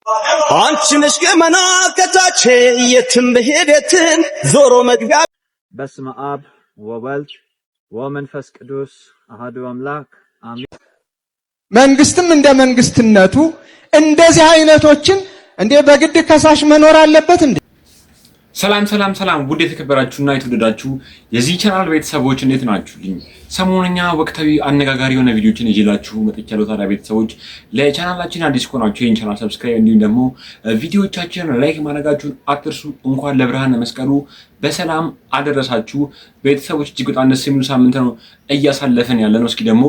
አንቺንሽ ገመና ከታቼ የትም በሄደትን ዞሮ መግቢያ በስመ አብ ወወልድ ወመንፈስ ቅዱስ አሐዱ አምላክ አሜን። መንግስትም እንደ መንግስትነቱ እንደዚህ አይነቶችን እንደ በግድ ከሳሽ መኖር አለበት እንዴ? ሰላም ውድ የተከበራችሁና የተወደዳችሁ የዚህ ቻናል ቤተሰቦች እንዴት ናችሁልኝ? ሰሞኑኛ ወቅታዊ አነጋጋሪ የሆነ ቪዲዮችን ይዤላችሁ መጥቻለሁ። ታዲያ ቤተሰቦች ለቻናላችን አዲስ ከሆናችሁ ይህን ቻናል ሰብስክራይብ እንዲሁም ደግሞ ቪዲዮዎቻችንን ላይክ ማድረጋችሁን አትርሱ። እንኳን ለብርሃነ መስቀሉ በሰላም አደረሳችሁ ቤተሰቦች። እጅግ በጣም ደስ የሚሉ ሳምንት ነው እያሳለፈን ያለነው። እስኪ ደግሞ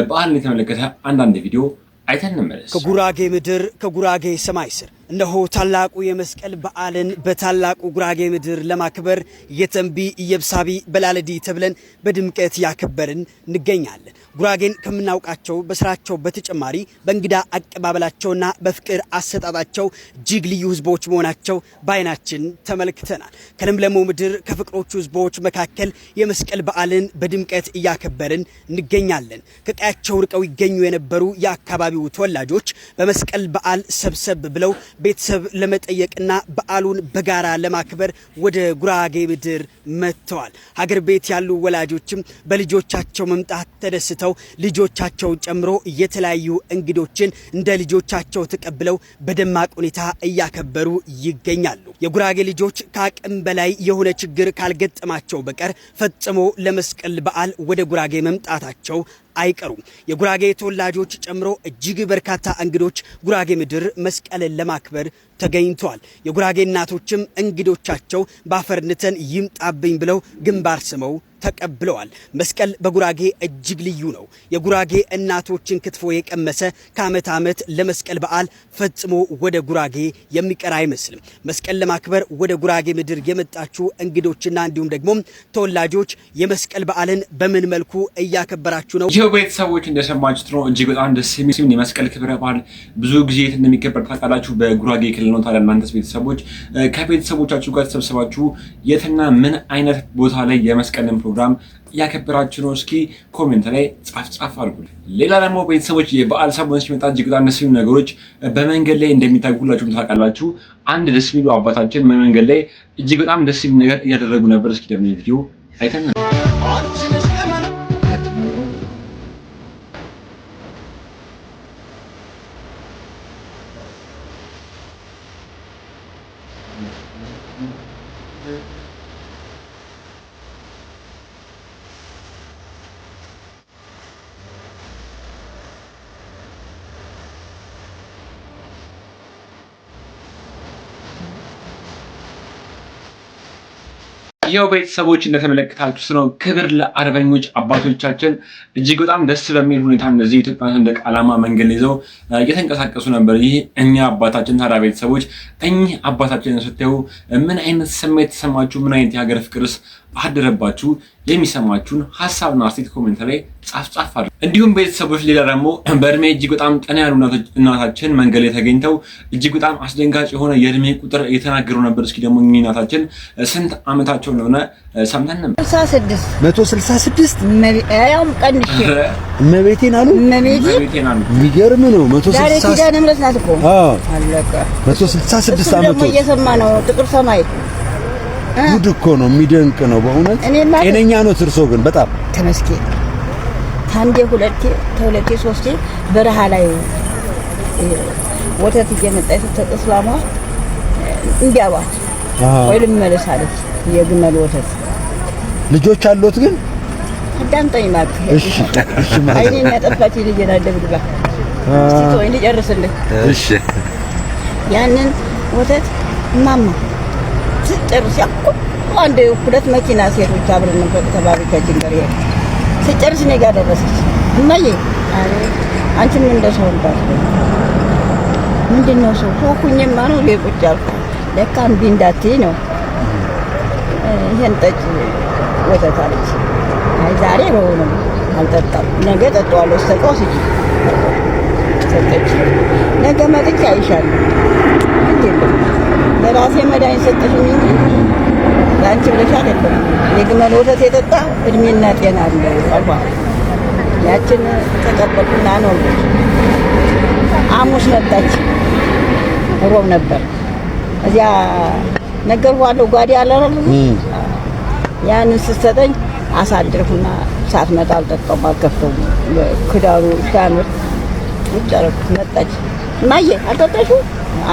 በዓልን የተመለከተ አንዳንድ ቪዲዮ አይተን እንመለስ። ከጉራጌ ምድር ከጉራጌ ሰማይ ስር እነሆ ታላቁ የመስቀል በዓልን በታላቁ ጉራጌ ምድር ለማክበር የተንቢ የብሳቢ በላለዲ ተብለን በድምቀት ያከበርን እንገኛለን። ጉራጌን ከምናውቃቸው በስራቸው በተጨማሪ በእንግዳ አቀባበላቸውና በፍቅር አሰጣጣቸው እጅግ ልዩ ህዝቦች መሆናቸው በአይናችን ተመልክተናል። ከለምለሙ ምድር ከፍቅሮቹ ህዝቦች መካከል የመስቀል በዓልን በድምቀት እያከበርን እንገኛለን። ከቀያቸው ርቀው ይገኙ የነበሩ የአካባቢው ተወላጆች በመስቀል በዓል ሰብሰብ ብለው ቤተሰብ ለመጠየቅና በዓሉን በጋራ ለማክበር ወደ ጉራጌ ምድር መጥተዋል። ሀገር ቤት ያሉ ወላጆችም በልጆቻቸው መምጣት ተደስተው ልጆቻቸውን ጨምሮ የተለያዩ እንግዶችን እንደ ልጆቻቸው ተቀብለው በደማቅ ሁኔታ እያከበሩ ይገኛሉ። የጉራጌ ልጆች ከአቅም በላይ የሆነ ችግር ካልገጠማቸው በቀር ፈጽሞ ለመስቀል በዓል ወደ ጉራጌ መምጣታቸው አይቀሩም። የጉራጌ ተወላጆች ጨምሮ እጅግ በርካታ እንግዶች ጉራጌ ምድር መስቀልን ለማክበር ተገኝተዋል። የጉራጌ እናቶችም እንግዶቻቸው ባፈርንተን ይምጣብኝ ብለው ግንባር ስመው ተቀብለዋል። መስቀል በጉራጌ እጅግ ልዩ ነው። የጉራጌ እናቶችን ክትፎ የቀመሰ ከዓመት ዓመት ለመስቀል በዓል ፈጽሞ ወደ ጉራጌ የሚቀር አይመስልም። መስቀል ለማክበር ወደ ጉራጌ ምድር የመጣችሁ እንግዶችና እንዲሁም ደግሞ ተወላጆች የመስቀል በዓልን በምን መልኩ እያከበራችሁ ነው? ይሄው ቤተሰቦች እንደሰማችሁት ነው። እጅግ በጣም ደስ የሚል የመስቀል ክብረ በዓል ብዙ ጊዜ እንደሚከበር ታውቃላችሁ። በጉራጌ ክልል ነው። ታዲያ እናንተስ ቤተሰቦች ከቤተሰቦቻችሁ ጋር ተሰብስባችሁ የትና ምን አይነት ቦታ ላይ የመስቀልን ፕሮግራም ያከበራችሁ ነው? እስኪ ኮሜንት ላይ ጻፍ አድርጉ። ሌላ ደግሞ ቤተሰቦች የበዓል ሰሞን ሲመጣ እጅግ በጣም ደስ የሚሉ ነገሮች በመንገድ ላይ እንደሚታዩላችሁ ታውቃላችሁ። አንድ ደስ የሚሉ አባታችን በመንገድ ላይ እጅግ በጣም ደስ የሚል ነገር እያደረጉ ነበር። እስኪ ደግሞ ቪዲዮ አይተን ያው ቤተሰቦች እንደተመለከታችሁት ነው። ክብር ለአርበኞች አባቶቻችን። እጅግ በጣም ደስ በሚል ሁኔታ እነዚህ የኢትዮጵያ ሰንደቅ ዓላማ መንገድ ይዘው እየተንቀሳቀሱ ነበር። ይህ እኛ አባታችን። ታዲያ ቤተሰቦች እኚህ አባታችን ስታዩ ምን አይነት ስሜት ተሰማችሁ? ምን አይነት የሀገር ፍቅርስ አደረባችሁ? የሚሰማችሁን ሐሳብና አስተያየት ኮሜንት ላይ ጻፍ አድርጉ። እንዲሁም ቤተሰቦች ሌላ ደግሞ በእድሜ እጅግ በጣም ጠና ያሉ እናታችን መንገድ ላይ ተገኝተው እጅግ በጣም አስደንጋጭ የሆነ የእድሜ ቁጥር እየተናገሩ ነበር። እስኪ ደግሞ እኚህ እናታችን ስንት ዓመታቸው እንደሆነ ሰምተን ነበር። 166 ያውም ቀንሽ እመቤቴን አሉ። የሚገርም ነው። 166 ዓመቱ እየሰማ ነው። ጥቁር ሰማይ ጉድ እኮ ነው። የሚደንቅ ነው በእውነት። ጤነኛ ነው እርሶ ግን በጣም ተመስገን። አንዴ ሁለቴ ሶስቴ በረሃ ላይ ወተት እየመጣች ተጥስላማ እንዲያባት ወይ ልመለስ አለች። የግመል ወተት ልጆች አሉት ግን አዳምጠኝ ማለት እሺ ማለት አይኔን ያጠፋች ልጅ ናደብልባ እስቲ ወይ ልጨርስልህ። እሺ ያንን ወተት ማማ ስጨርስ ያቆም አንድ ሁለት መኪና ሴቶች አብረን ነበር ተባብቻችን ጋር ይሄ ስጨርስ እኔ ጋር ደረሰች። እማዬ አሬ አንቺም እንደሰው እንዳት ምንድነው ሰው ሆኩኝማ ነው ሌቁጭ አልኩ። ለካ እምቢ እንዳትይ ነው። ይሄን ጠጭ ወተት አለች። አይ ዛሬ ነው አልጠጣም፣ ነገ ጠጣዋለሁ። ስተቀውስ እጂ ሰጠች። ነገ መጥቼ አይሻለሁ። እንዴት ለራሴ መድኃኒት ሰጠሽኝ እንጂ ለአንቺ ብለሽ አይደለም። የግመል ወተት የጠጣ እድሜና ጤና አለው አልኳት። ያችን ተቀበልኩና ነው ሐሙስ መጣች። ሮብ ነበር እዚያ ነገርኳለሁ ጓዴ አላረም ያንን ስትሰጠኝ አሳድርኩና ሳትመጣ አልጠጣም አልከፈውም ክዳሩ ሻምር ይጨረክ መጣች ማየ አልጠጣሽው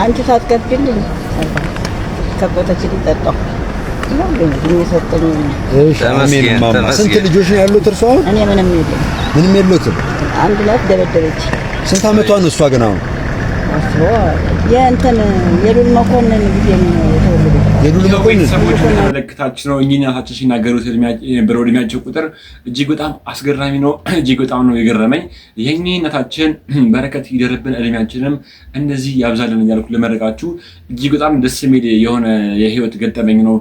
አንቺ ሳትከፍልኝ ከቦታችን ይጠጣው ነው ግን የሰጠኝ እሺ አሜን ማማ ስንት ልጆች ነው ያሉት እርሷ እኔ ምንም የለውም አንድ ናት ደበደበች ስንት አመቷ ነው እሷ ገና የእንትን የሉል መኮንን ጊዜም የተወለደች የሉል መኮንን ሰዎች ተመለከታችሁ ነው እኚህ እናታችን ሲናገሩት የነበረው እድሜያቸው ቁጥር እጅግ በጣም አስገራሚ ነው እጅግ በጣም ነው የገረመኝ የኚህ እናታችን በረከት ይደርብን እድሜያችንም እንደዚህ ያብዛልን እያልኩ ለመረቃችሁ እጅግ በጣም ደስ የሚል የሆነ የህይወት ገጠመኝ ነው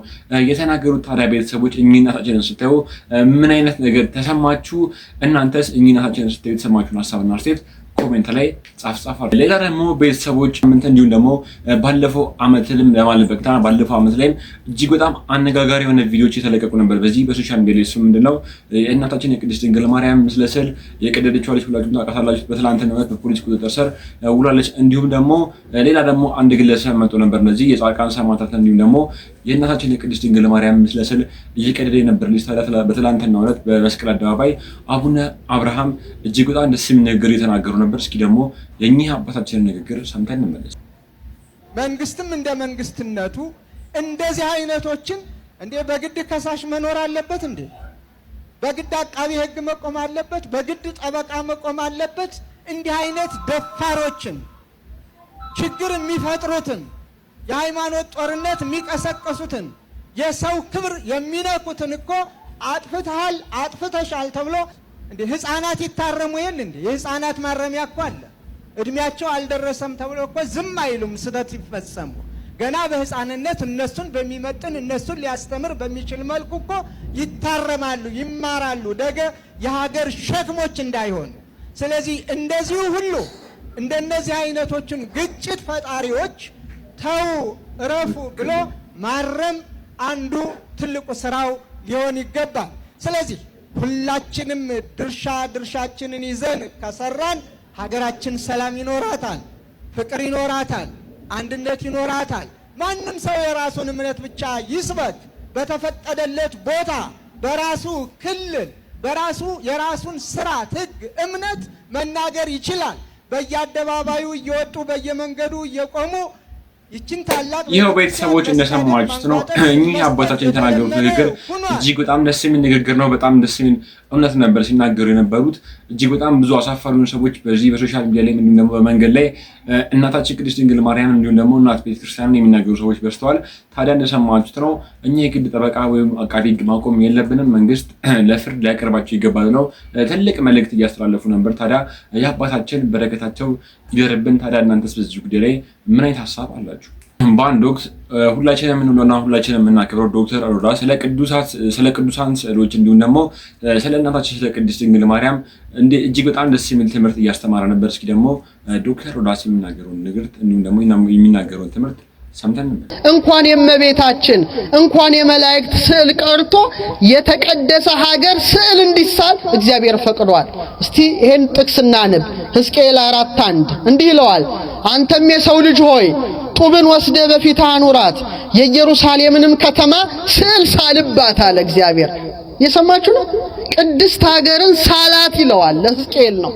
የተናገሩት ታዲያ ቤተሰቦች እኚህ እናታችንን ስታዩ ምን አይነት ነገር ተሰማችሁ እናንተስ እኚህ እናታችንን ስታዩ የተሰማችሁን ሐሳብና አስተያየት ኮሜንት ላይ ጻፍ አድርጉ። ሌላ ደግሞ ቤተሰቦች እንዲሁም ደግሞ ባለፈው አመትም ለማለበቅታ ባለፈው አመት ላይ እጅግ በጣም አነጋጋሪ የሆነ ቪዲዮዎች የተለቀቁ ነበር በዚህ በሶሻል ሚዲያ ላይ ምንድነው እናታችን የቅድስት ድንግል ማርያም ምስለ ስዕል የቀደደችው ልጅ ሁላችሁም ታውቃላችሁ በትላንትናው ዕለት በፖሊስ ቁጥጥር ስር ውላለች እንዲሁም ደግሞ ሌላ ደግሞ አንድ ግለሰብ መጥቶ ነበር እነዚህ የጻድቃን ሰማዕታት እንዲሁም ደግሞ የእናታችን የቅድስት ድንግል ማርያም ምስለ ስዕል እየቀደደ የነበር ልጅ ታዲያ በትላንትናው ዕለት በመስቀል አደባባይ አቡነ አብርሃም እጅግ በጣም ደስ የሚል ንግግር የተናገሩ ነበር እስኪ ደግሞ የኚህ አባታችንን ንግግር ሰምተን እንመለስ መንግስትም እንደ መንግስትነቱ እንደዚህ አይነቶችን እንዴ በግድ ከሳሽ መኖር አለበት እንዴ በግድ አቃቢ ህግ መቆም አለበት በግድ ጠበቃ መቆም አለበት እንዲህ አይነት ደፋሮችን ችግር የሚፈጥሩትን የሃይማኖት ጦርነት የሚቀሰቀሱትን የሰው ክብር የሚነኩትን እኮ አጥፍተሃል አጥፍተሻል ተብሎ እንዴ ህፃናት ይታረሙ የለ እንዴ የህፃናት ማረሚያ እኮ አለ እድሜያቸው አልደረሰም ተብሎ እኮ ዝም አይሉም ስህተት ይፈጸሙ ገና በህፃንነት እነሱን በሚመጥን እነሱን ሊያስተምር በሚችል መልኩ እኮ ይታረማሉ ይማራሉ ደገ የሀገር ሸክሞች እንዳይሆኑ ስለዚህ እንደዚሁ ሁሉ እንደነዚህ አይነቶችን ግጭት ፈጣሪዎች ተው ረፉ ብሎ ማረም አንዱ ትልቁ ስራው ሊሆን ይገባል ስለዚህ ሁላችንም ድርሻችንን ይዘን ከሰራን ሀገራችን ሰላም ይኖራታል ፍቅር ይኖራታል አንድነት ይኖራታል ማንንም ሰው የራሱን እምነት ብቻ ይስበክ በተፈቀደለት ቦታ በራሱ ክልል በራሱ የራሱን ስርዓት ህግ እምነት መናገር ይችላል በየአደባባዩ እየወጡ በየመንገዱ እየቆሙ ይሄው ቤተሰቦች እንደሰማችሁት ነው እኚህ አባታችን የተናገሩት ንግግር እጅግ በጣም ደስ የሚል ንግግር ነው በጣም ደስ የሚል እውነት ነበር ሲናገሩ የነበሩት እጅግ በጣም ብዙ አሳፋሪውን ሰዎች በዚህ በሶሻል ሚዲያ ላይ እንዲሁም ደግሞ በመንገድ ላይ እናታችን ቅድስት ድንግል ማርያም እንዲሁም ደግሞ እናት ቤተክርስቲያንን የሚናገሩ ሰዎች በስተዋል ታዲያ እንደሰማችሁት ነው እኛ የግድ ጠበቃ ወይም አቃቢ ህግ ማቆም የለብንም መንግስት ለፍርድ ሊያቀርባቸው ይገባል ነው ትልቅ መልእክት እያስተላለፉ ነበር ታዲያ የአባታችን በረከታቸው ይደርብን ታዲያ እናንተስ በዚህ ጉዳይ ላይ ምን አይነት ሐሳብ አላችሁ በአንድ ወቅት ሁላችንም የምንወደውና ሁላችንም የምናከብረው ዶክተር ሮዳስ ስለ ቅዱሳን ስዕሎች እንዲሁም ደግሞ ስለ እናታችን ስለ ቅድስት ድንግል ማርያም እጅግ በጣም ደስ የሚል ትምህርት እያስተማረ ነበር እስኪ ደግሞ ዶክተር ሮዳስ የሚናገረውን ንግርት እንዲሁም ደግሞ የሚናገረውን ትምህርት ሰምተን እንኳን የእመቤታችን እንኳን የመላእክት ስዕል ቀርቶ የተቀደሰ ሀገር ስዕል እንዲሳል እግዚአብሔር ፈቅዷል እስቲ ይሄን ጥቅስ እናንብ ሕዝቅኤል 4:1 እንዲህ ይለዋል አንተም የሰው ልጅ ሆይ ጡብን ወስደ በፊትህ አኑራት የኢየሩሳሌምንም ከተማ ስዕል ሳልባት አለ እግዚአብሔር የሰማችሁ ነው ቅድስት ሀገርን ሳላት ይለዋል ለሕዝቅኤል ነው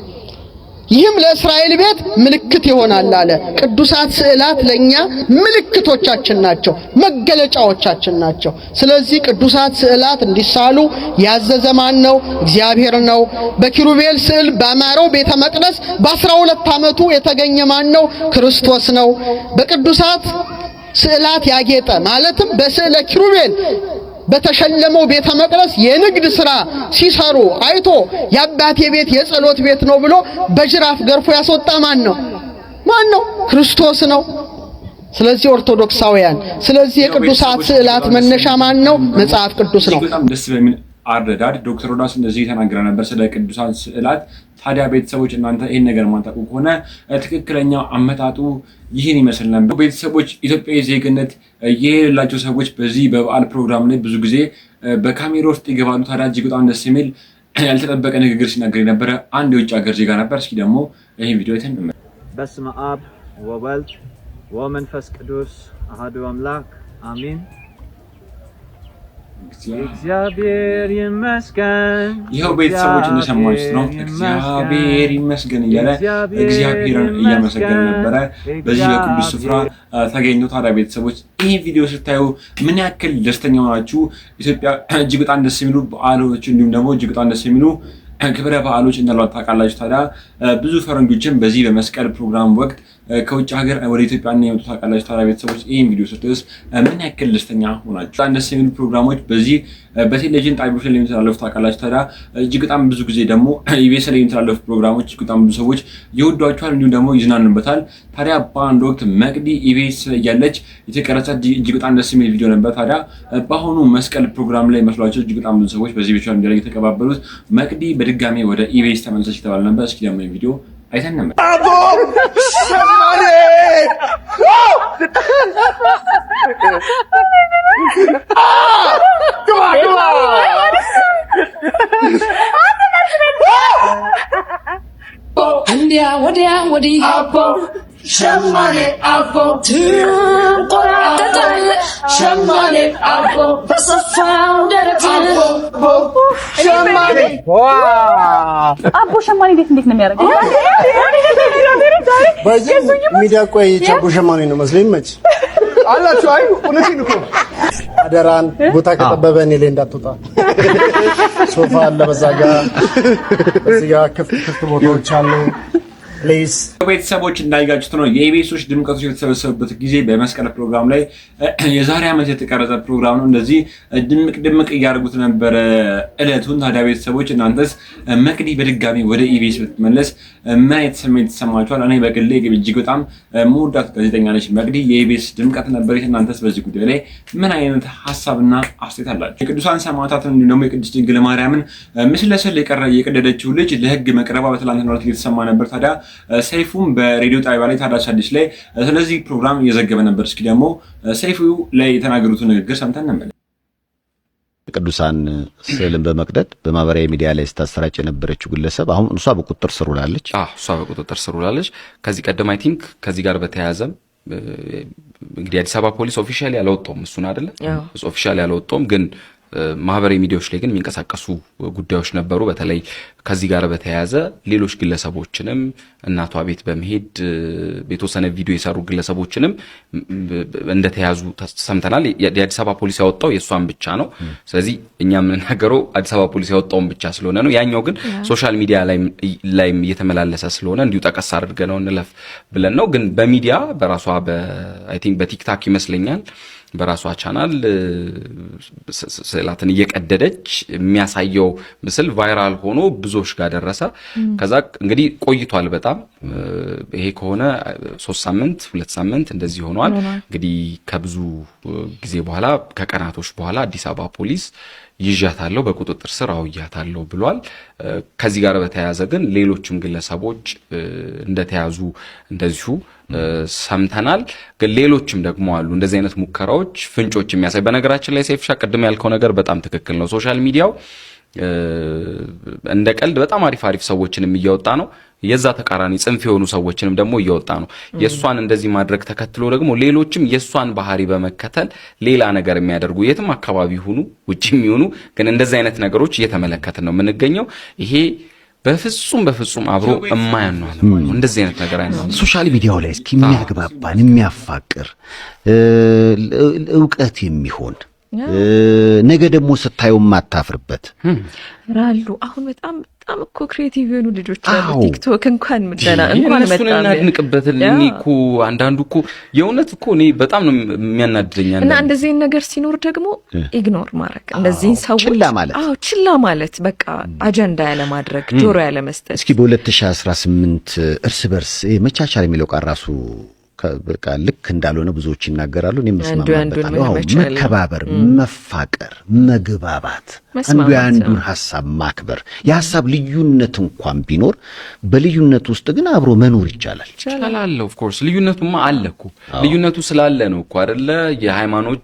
ይህም ለእስራኤል ቤት ምልክት ይሆናል አለ ቅዱሳት ስዕላት ለኛ ምልክቶቻችን ናቸው መገለጫዎቻችን ናቸው ስለዚህ ቅዱሳት ስዕላት እንዲሳሉ ያዘዘ ማን ነው እግዚአብሔር ነው በኪሩቤል ስዕል ባማረው ቤተ መቅደስ በ12 ዓመቱ የተገኘ ማን ነው ክርስቶስ ነው በቅዱሳት ስዕላት ያጌጠ ማለትም በስዕለ ኪሩቤል በተሸለመው ቤተ መቅደስ የንግድ ሥራ ሲሰሩ አይቶ የአባቴ ቤት የጸሎት ቤት ነው ብሎ በጅራፍ ገርፎ ያስወጣ ማን ነው ክርስቶስ ነው ስለዚህ ኦርቶዶክሳውያን ስለዚህ የቅዱሳት ስዕላት መነሻ ማን ነው መጽሐፍ ቅዱስ ነው በጣም ደስ በሚል አረዳድ ዶክተር ሮዳስ እንደዚህ ተናግራ ነበር ስለ ቅዱሳን ስዕላት ታዲያ ቤተሰቦች እናንተ ይሄን ነገር ማንታቁ ከሆነ ትክክለኛው አመጣጡ ይሄን ይመስል ነበር ቤተሰቦች ኢትዮጵያዊ ዜግነት የሌላቸው ሰዎች በዚህ በበዓል ፕሮግራም ላይ ብዙ ጊዜ በካሜራ ውስጥ ይገባሉ ታዲያ እጅግ በጣም ደስ የሚል ያልተጠበቀ ንግግር ሲናገር የነበረ አንድ የውጭ ሀገር ዜጋ ነበር እስኪ ደግሞ ይሄን ቪዲዮ አይተን በስመ አብ ወወልድ ወመንፈስ ቅዱስ አሐዱ አምላክ አሜን። እግዚአብሔር ይመስገን። ይኸው ቤተሰቦች እንደሰማችሁት ነው። እግዚአብሔር ይመስገን እያለ እግዚአብሔርን እያመሰገነ ነበረ በዚህ በቅዱስ ስፍራ ተገኝቶ። ታዲያ ቤተሰቦች ይህ ቪዲዮ ስታዩ ምን ያክል ደስተኛ ሆናችሁ? ኢትዮጵያ እጅግ በጣም ደስ የሚሉ በዓሎች እንዲሁም ደግሞ እጅግ በጣም ደስ የሚሉ ክብረ በዓሎች እንዳሏት ታውቃላችሁ። ታዲያ ብዙ ፈረንጆችም በዚህ በመስቀል ፕሮግራም ወቅት ከውጭ ሀገር ወደ ኢትዮጵያ የመጡ ታውቃላችሁ። ታዲያ ቤተሰቦች ይህን ቪዲዮ ስትደርስ ምን ያክል ደስተኛ ሆናችሁ? በጣም ደስ የሚሉ ፕሮግራሞች በዚህ በቴሌቪዥን ጣቢያዎች ላይ የሚተላለፉ ታውቃላችሁ። ታዲያ እጅግ በጣም ብዙ ጊዜ ደግሞ ኢቢኤስ ላይ የሚተላለፉ ፕሮግራሞች እጅግ በጣም ብዙ ሰዎች ይወዷቸዋል፣ እንዲሁም ደግሞ ይዝናኑበታል። ታዲያ በአንድ ወቅት መቅዲ ኢቢኤስ እያለች የተቀረጸ እጅግ በጣም ደስ የሚል ቪዲዮ ነበር። ታዲያ በአሁኑ መስቀል ፕሮግራም ላይ መስሏቸው እጅግ በጣም ብዙ ሰዎች በዚህ ቪዲዮ ላይ የተቀባበሉት መቅዲ በድጋሚ ወደ ኢቢኤስ ተመለሰች የተባለ ነበር። እስኪ ደግሞ ቪዲዮ አይተን ነበር። እንዲያ ወዲያ ወዲህ ሸማኔ አቦ ትቆራጠጣለ ሸማኔ አቦ በሰፋው ደረት ሸማኔ አቦ ሸማኔ እንዴት ነው የሚያደርገው? በዚህ ሚዲያ ቆይ ቻቦ ሸማኔ ነው መስለኝ መች አላችሁ። አይ እውነቴን እኮ አደራን ቦታ ከጠበበ እኔ ላይ እንዳትወጣ። ሶፋ አለ በዛ ጋር እዚህ ጋር ክፍት ቦታዎች አሉ። ፕሊዝ ቤተሰቦች እንዳያችሁት ነው የኢቢኤሶች ድምቀቶች የተሰበሰቡበት ጊዜ በመስቀል ፕሮግራም ላይ የዛሬ ዓመት የተቀረጸ ፕሮግራም ነው። እንደዚህ ድምቅ እያደረጉት ነበረ እለቱን። ታዲያ ቤተሰቦች እናንተስ መቅዲ በድጋሚ ወደ ኢቢኤስ ብትመለስ ምን አይነት ስሜት ተሰማችኋል? እኔ በግሌ እጅግ በጣም መውዳት ጋዜጠኛ ነች መቅዲ፣ የኢቢኤስ ድምቀት ነበረች። እናንተስ በዚህ ጉዳይ ላይ ምን አይነት ሐሳብና አስተያየት አላችሁ? የቅዱሳን ሰማዕታትን እንዲሁም ደግሞ የቅድስት ድንግል ማርያምን ምስለ ስዕል የቀደደችው ልጅ ለሕግ መቅረቧ በትላንትናው ዕለት እየተሰማ ነበር። ታዲያ ሰይፉም በሬዲዮ ጣቢያ ላይ ታዳሽ አዲስ ላይ ስለዚህ ፕሮግራም እየዘገበ ነበር። እስኪ ደግሞ ሰይፉ ላይ የተናገሩትን ንግግር ሰምተን ነበር። ቅዱሳን ስዕልን በመቅደድ በማህበራዊ ሚዲያ ላይ ስታሰራጭ የነበረችው ግለሰብ አሁን እሷ በቁጥጥር ስር ውላለች። እሷ በቁጥጥር ስር ውላለች። ከዚህ ቀደም አይ ቲንክ ከዚህ ጋር በተያያዘም እንግዲህ አዲስ አበባ ፖሊስ ኦፊሻሊ ያልወጣውም እሱን አይደለ ኦፊሻሊ ያልወጣውም ግን ማህበራዊ ሚዲያዎች ላይ ግን የሚንቀሳቀሱ ጉዳዮች ነበሩ። በተለይ ከዚህ ጋር በተያያዘ ሌሎች ግለሰቦችንም እናቷ ቤት በመሄድ የተወሰነ ቪዲዮ የሰሩ ግለሰቦችንም እንደተያዙ ሰምተናል። የአዲስ አበባ ፖሊስ ያወጣው የሷን ብቻ ነው። ስለዚህ እኛ የምንናገረው አዲስ አበባ ፖሊስ ያወጣውን ብቻ ስለሆነ ነው። ያኛው ግን ሶሻል ሚዲያ ላይም እየተመላለሰ ስለሆነ እንዲሁ ጠቀስ አድርገነው እንለፍ ብለን ነው። ግን በሚዲያ በራሷ አይ ቲንክ በቲክታክ ይመስለኛል በራሷ ቻናል ስዕላትን እየቀደደች የሚያሳየው ምስል ቫይራል ሆኖ ብዙዎች ጋር ደረሰ። ከዛ እንግዲህ ቆይቷል በጣም ይሄ ከሆነ 3 ሳምንት 2 ሳምንት እንደዚህ ሆኗል። እንግዲህ ከብዙ ጊዜ በኋላ ከቀናቶች በኋላ አዲስ አበባ ፖሊስ ይዣታለሁ በቁጥጥር ስር አውያታለሁ ብሏል። ከዚህ ጋር በተያያዘ ግን ሌሎችም ግለሰቦች እንደተያዙ እንደዚሁ ሰምተናል። ግን ሌሎችም ደግሞ አሉ እንደዚህ አይነት ሙከራዎች ፍንጮች የሚያሳይ። በነገራችን ላይ ሰይፍሻ ቅድም ያልከው ነገር በጣም ትክክል ነው። ሶሻል ሚዲያው እንደ ቀልድ በጣም አሪፍ ሰዎችንም እያወጣ ነው። የዛ ተቃራኒ ጽንፍ የሆኑ ሰዎችንም ደግሞ እያወጣ ነው። የሷን እንደዚህ ማድረግ ተከትሎ ደግሞ ሌሎችም የሷን ባህሪ በመከተል ሌላ ነገር የሚያደርጉ የትም አካባቢ ሆኑ ውጪም ይሁኑ ግን እንደዚህ አይነት ነገሮች እየተመለከትን ነው የምንገኘው። ይሄ በፍጹም አብሮ የማያነው እንደዚህ አይነት ነገር አይደለም። ሶሻል ሚዲያው ላይ እስኪ የሚያግባባን የሚያፋቅር ዕውቀት የሚሆን ነገ ደግሞ ስታየው ማታፍርበት ራሉ አሁን በጣም እኮ ክሬቲቭ የሆኑ ልጆች አሉ። ቲክቶክ እንኳን መጣና እነሱን እናድንቅበት። እኮ አንዳንዱ እኮ የእውነት እኮ እኔ በጣም ነው የሚያናድደኝ። እና እንደዚህ ነገር ሲኖር ደግሞ ኢግኖር ማድረግ እንደዚህ ሰዎች ችላ ማለት በቃ አጀንዳ ያለ ማድረግ ጆሮ ያለ መስጠት። እስኪ በ2018 እርስ በርስ መቻቻል የሚለው ቃል ራሱ በቃ ልክ እንዳልሆነ ብዙዎች ይናገራሉ። እኔ መስማማበታለሁ። መከባበር፣ መፋቀር፣ መግባባት፣ አንዱ የአንዱን ሐሳብ ማክበር፣ የሐሳብ ልዩነት እንኳን ቢኖር በልዩነት ውስጥ ግን አብሮ መኖር ይቻላል። ኦፍ ኮርስ ልዩነቱማ አለ እኮ ልዩነቱ ስላለ ነው እኮ አይደለ? የሃይማኖት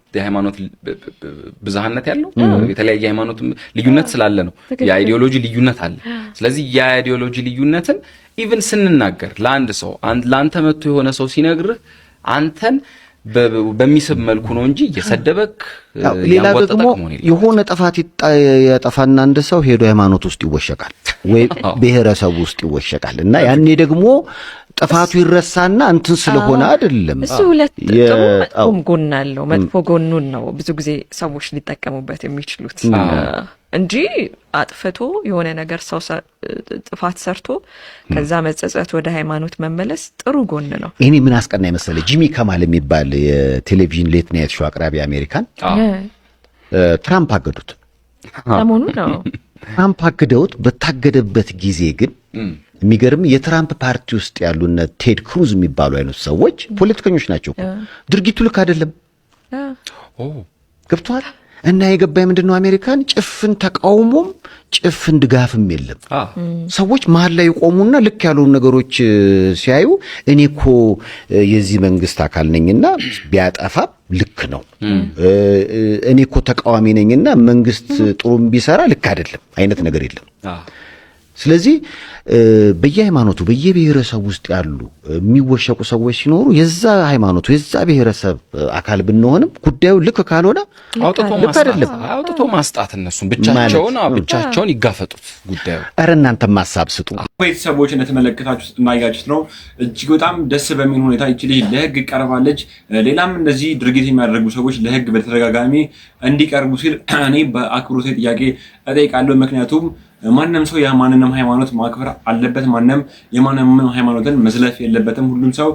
ብዝሃነት ያለው የተለያየ ሃይማኖት ልዩነት ስላለ ነው። የአይዲዮሎጂ ልዩነት አለ። ስለዚህ የአይዲዮሎጂ ልዩነትን ኢቭን ስንናገር ለአንድ ሰው ላንተ መጥቶ የሆነ ሰው ሲነግርህ አንተን በሚስብ መልኩ ነው እንጂ እየሰደበክ ሌላ ደግሞ የሆነ ጥፋት ያጠፋና አንድ ሰው ሄዶ ሃይማኖት ውስጥ ይወሸቃል ወይ ብሔረሰብ ውስጥ ይወሸቃል እና ያኔ ደግሞ ጥፋቱ ይረሳና እንትን ስለሆነ አይደለም እሱ ሁለት ጥሩ ጎን አለው መጥፎ ጎኑን ነው ብዙ ጊዜ ሰዎች ሊጠቀሙበት የሚችሉት እንጂ አጥፍቶ የሆነ ነገር ሰው ጥፋት ሰርቶ ከዛ መጸጸት ወደ ሃይማኖት መመለስ ጥሩ ጎን ነው እኔ ምን አስቀናኝ መሰለ ጂሚ ከማል የሚባል የቴሌቪዥን ሌት ናይት ሾው አቅራቢ አሜሪካን ትራምፕ አገዱት ሰሞኑ ነው ትራምፕ አገደውት በታገደበት ጊዜ ግን የሚገርም የትራምፕ ፓርቲ ውስጥ ያሉና ቴድ ክሩዝ የሚባሉ አይነት ሰዎች ፖለቲከኞች ናቸው ድርጊቱ ልክ አይደለም ገብቷል እና የገባይ ምንድነው አሜሪካን ጭፍን ተቃውሞም ጭፍን ድጋፍም የለም ሰዎች መሃል ላይ ቆሙና ልክ ያሉ ነገሮች ሲያዩ እኔኮ የዚህ መንግስት አካል ነኝና ቢያጠፋ ልክ ነው እኔኮ ተቃዋሚ ነኝና መንግስት ጥሩም ቢሰራ ልክ አይደለም አይነት ነገር የለም ስለዚህ በየሃይማኖቱ በየብሔረሰቡ ውስጥ ያሉ የሚወሸቁ ሰዎች ሲኖሩ የዛ ሃይማኖቱ የዛ ብሔረሰብ አካል ብንሆንም ጉዳዩ ልክ ካልሆነ አውጥቶ ማስጣት እነሱም ብቻቸውን ይጋፈጡት ጉዳዩ አረ እናንተ ማሳብ ስጡ ቤተሰቦች እንደተመለከታችሁት እናያችሁት ነው እጅግ በጣም ደስ በሚል ሁኔታ እቺ ልጅ ለህግ ቀርባለች ሌላም እንደዚህ ድርጊት የሚያደርጉ ሰዎች ለህግ በተደጋጋሚ እንዲቀርቡ ሲል እኔ በአክብሮት ጥያቄ እጠይቃለሁ ምክንያቱም ማንንም ሰው የማንንም ሃይማኖት ማክበር አለበት ማንንም የማንንም ሃይማኖትን መዝለፍ የለበትም ሁሉም ሰው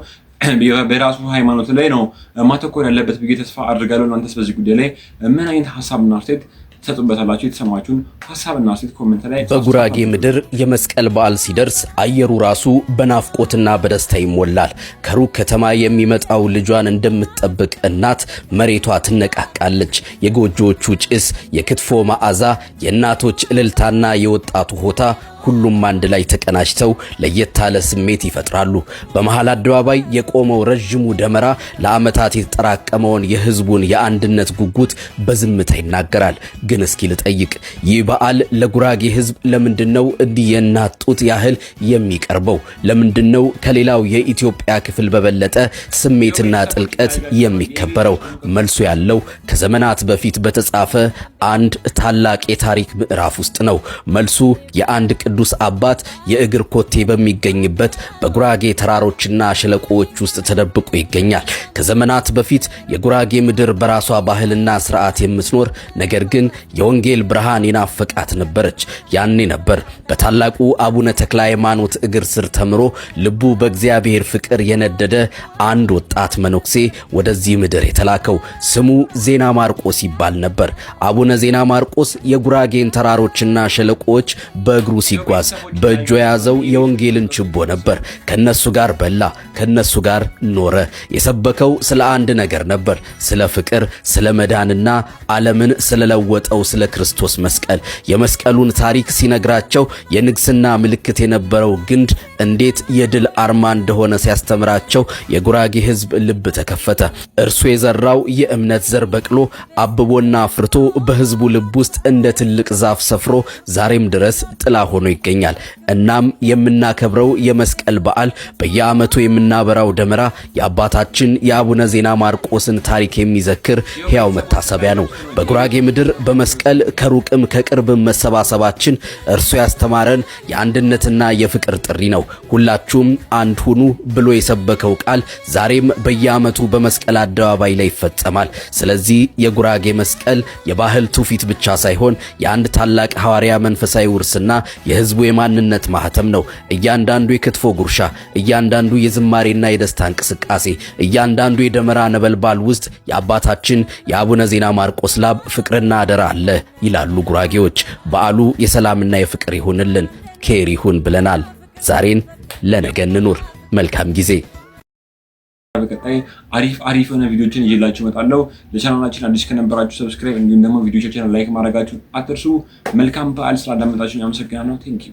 በራሱ ሃይማኖት ላይ ነው ማተኮር ያለበት ብዬ ተስፋ አድርጋለሁ እናንተስ በዚህ ጉዳይ ላይ ምን አይነት ሐሳብና አስተያየት ተሰጡበታላችሁ የተሰማችሁን ሐሳብና አስተያየት ኮሜንት ላይ በጉራጌ ምድር የመስቀል በዓል ሲደርስ አየሩ ራሱ በናፍቆትና በደስታ ይሞላል ከሩቅ ከተማ የሚመጣው ልጇን እንደምትጠብቅ እናት መሬቷ ትነቃቃለች የጎጆቹ ጭስ የክትፎ መዓዛ የእናቶች እልልታና የወጣቱ ሆታ ሁሉም አንድ ላይ ተቀናጅተው ለየት ያለ ስሜት ይፈጥራሉ በመሃል አደባባይ የቆመው ረጅሙ ደመራ ለአመታት የተጠራቀመውን የህዝቡን የአንድነት ጉጉት በዝምታ ይናገራል ግን እስኪ ልጠይቅ ይህ በዓል ለጉራጌ ህዝብ ለምንድነው እንዲህ የናጡት ያህል የሚቀርበው ለምንድነው ከሌላው የኢትዮጵያ ክፍል በበለጠ ስሜትና ጥልቀት የሚከበረው መልሱ ያለው ከዘመናት በፊት በተጻፈ አንድ ታላቅ የታሪክ ምዕራፍ ውስጥ ነው መልሱ የአንድ ቅዱስ አባት የእግር ኮቴ በሚገኝበት በጉራጌ ተራሮችና ሸለቆዎች ውስጥ ተደብቆ ይገኛል ከዘመናት በፊት የጉራጌ ምድር በራሷ ባህልና ስርዓት የምትኖር ነገር ግን የወንጌል ብርሃን ይናፈቃት ነበረች ያኔ ነበር በታላቁ አቡነ ተክለ ሃይማኖት እግር ስር ተምሮ ልቡ በእግዚአብሔር ፍቅር የነደደ አንድ ወጣት መነኩሴ ወደዚህ ምድር የተላከው ስሙ ዜና ማርቆስ ይባል ነበር አቡነ ዜና ማርቆስ የጉራጌን ተራሮችና ሸለቆዎች በእግሩ ሲጓዝ በእጁ የያዘው የወንጌልን ችቦ ነበር ከነሱ ጋር በላ ከነሱ ጋር ኖረ የሰበከው ስለ አንድ ነገር ነበር ስለ ፍቅር ስለ መዳንና ዓለምን ስለለወጠው ስለ ክርስቶስ መስቀል የመስቀሉን ታሪክ ሲነግራቸው የንግስና ምልክት የነበረው ግንድ እንዴት የድል አርማ እንደሆነ ሲያስተምራቸው የጉራጌ ህዝብ ልብ ተከፈተ እርሱ የዘራው የእምነት ዘር በቅሎ አብቦና አፍርቶ በህዝቡ ልብ ውስጥ እንደ ትልቅ ዛፍ ሰፍሮ ዛሬም ድረስ ጥላ ሆኖ ይገኛል እናም የምናከብረው የመስቀል በዓል በየዓመቱ የምናበራው ደመራ የአባታችን የአቡነ ዜና ማርቆስን ታሪክ የሚዘክር ሕያው መታሰቢያ ነው በጉራጌ ምድር በመስቀል ከሩቅም ከቅርብም መሰባሰባችን እርሱ ያስተማረን የአንድነትና የፍቅር ጥሪ ነው ሁላችሁም አንድ ሁኑ ብሎ የሰበከው ቃል ዛሬም በየዓመቱ በመስቀል አደባባይ ላይ ይፈጸማል ስለዚህ የጉራጌ መስቀል የባህል ትውፊት ብቻ ሳይሆን የአንድ ታላቅ ሐዋርያ መንፈሳዊ ውርስና የህዝቡ የማንነት ማህተም ነው እያንዳንዱ የክትፎ ጉርሻ እያንዳንዱ የዝማሬና የደስታ እንቅስቃሴ እያንዳንዱ የደመራ ነበልባል ውስጥ የአባታችን የአቡነ ዜና ማርቆስ ላብ ፍቅርና አደራ አለ ይላሉ ጉራጌዎች በዓሉ የሰላምና የፍቅር ይሁንልን ኬር ይሁን ብለናል ዛሬን ለነገ እንኑር መልካም ጊዜ በቀጣይ አሪፍ የሆነ ቪዲዮችን ይዤላችሁ እመጣለሁ ለቻናላችን አዲስ ከነበራችሁ ሰብስክራይብ እንዲሁም ደግሞ ቪዲዮዎቻችንን ላይክ ማድረጋችሁን አትርሱ መልካም በዓል ስላዳመጣችሁኝ አመሰግናለሁ ቴንክ ዩ